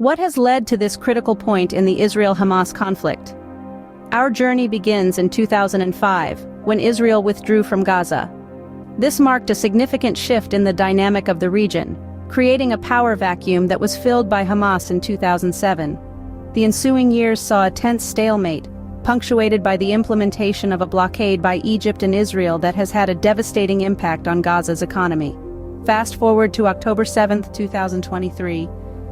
What has led to this critical point in the Israel-Hamas conflict? Our journey begins in 2005, when Israel withdrew from Gaza. This marked a significant shift in the dynamic of the region, creating a power vacuum that was filled by Hamas in 2007. The ensuing years saw a tense stalemate, punctuated by the implementation of a blockade by Egypt and Israel that has had a devastating impact on Gaza's economy. Fast forward to October 7, 2023.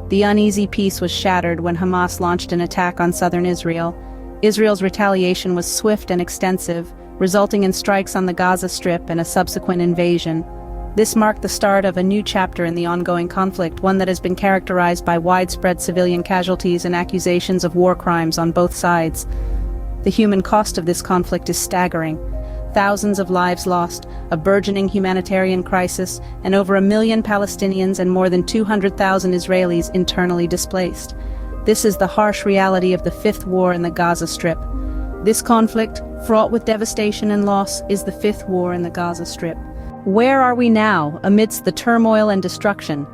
The uneasy peace was shattered when Hamas launched an attack on southern Israel. Israel's retaliation was swift and extensive, resulting in strikes on the Gaza Strip and a subsequent invasion. This marked the start of a new chapter in the ongoing conflict, one that has been characterized by widespread civilian casualties and accusations of war crimes on both sides. The human cost of this conflict is staggering. Thousands of lives lost, a burgeoning humanitarian crisis, and over 1 million Palestinians and more than 200,000 Israelis internally displaced. This is the harsh reality of the fifth war in the Gaza Strip. This conflict, fraught with devastation and loss, is the fifth war in the Gaza Strip. Where are we now, amidst the turmoil and destruction?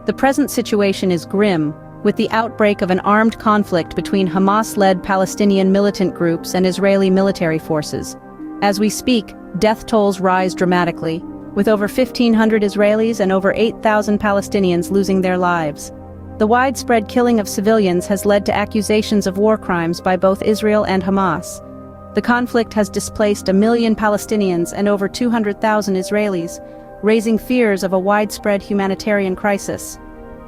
The present situation is grim, with the outbreak of an armed conflict between Hamas-led Palestinian militant groups and Israeli military forces. As we speak, death tolls rise dramatically, with over 1,500 Israelis and over 8,000 Palestinians losing their lives. The widespread killing of civilians has led to accusations of war crimes by both Israel and Hamas. The conflict has displaced 1 million Palestinians and over 200,000 Israelis, raising fears of a widespread humanitarian crisis.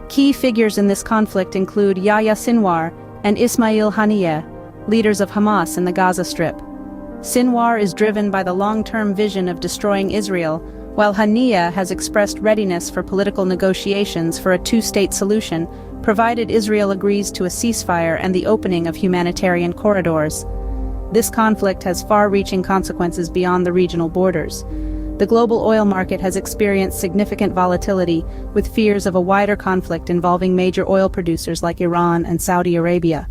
Key figures in this conflict include Yahya Sinwar and Ismail Haniyeh, leaders of Hamas in the Gaza Strip. Sinwar is driven by the long-term vision of destroying Israel, while Haniyeh has expressed readiness for political negotiations for a two-state solution, provided Israel agrees to a ceasefire and the opening of humanitarian corridors. This conflict has far-reaching consequences beyond the regional borders. The global oil market has experienced significant volatility, with fears of a wider conflict involving major oil producers like Iran and Saudi Arabia.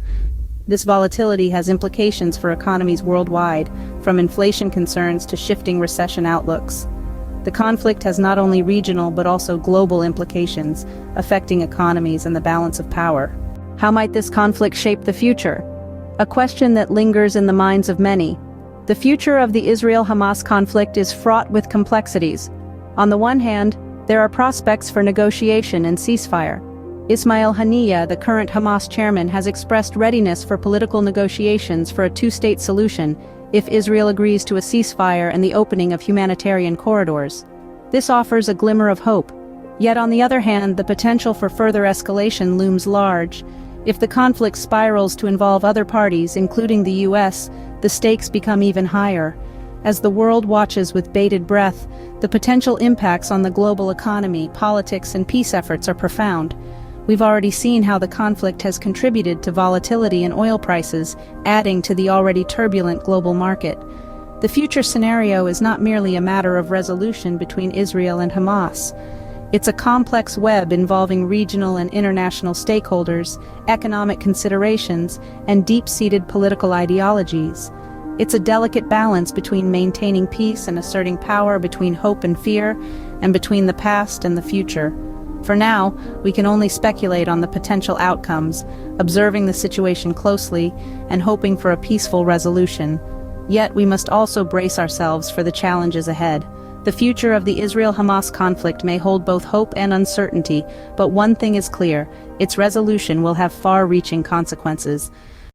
This volatility has implications for economies worldwide, from inflation concerns to shifting recession outlooks. The conflict has not only regional but also global implications, affecting economies and the balance of power. How might this conflict shape the future? A question that lingers in the minds of many. The future of the Israel-Hamas conflict is fraught with complexities. On the one hand, there are prospects for negotiation and ceasefire. Ismail Haniyeh, the current Hamas chairman, has expressed readiness for political negotiations for a two-state solution if Israel agrees to a ceasefire and the opening of humanitarian corridors. This offers a glimmer of hope. Yet on the other hand, the potential for further escalation looms large. If the conflict spirals to involve other parties, including the US, the stakes become even higher. As the world watches with bated breath, the potential impacts on the global economy, politics, and peace efforts are profound. We've already seen how the conflict has contributed to volatility in oil prices, adding to the already turbulent global market. The future scenario is not merely a matter of resolution between Israel and Hamas. It's a complex web involving regional and international stakeholders, economic considerations, and deep-seated political ideologies. It's a delicate balance between maintaining peace and asserting power, between hope and fear, and between the past and the future. For now, we can only speculate on the potential outcomes, observing the situation closely and hoping for a peaceful resolution. Yet we must also brace ourselves for the challenges ahead. The future of the Israel-Hamas conflict may hold both hope and uncertainty, but one thing is clear: its resolution will have far-reaching consequences.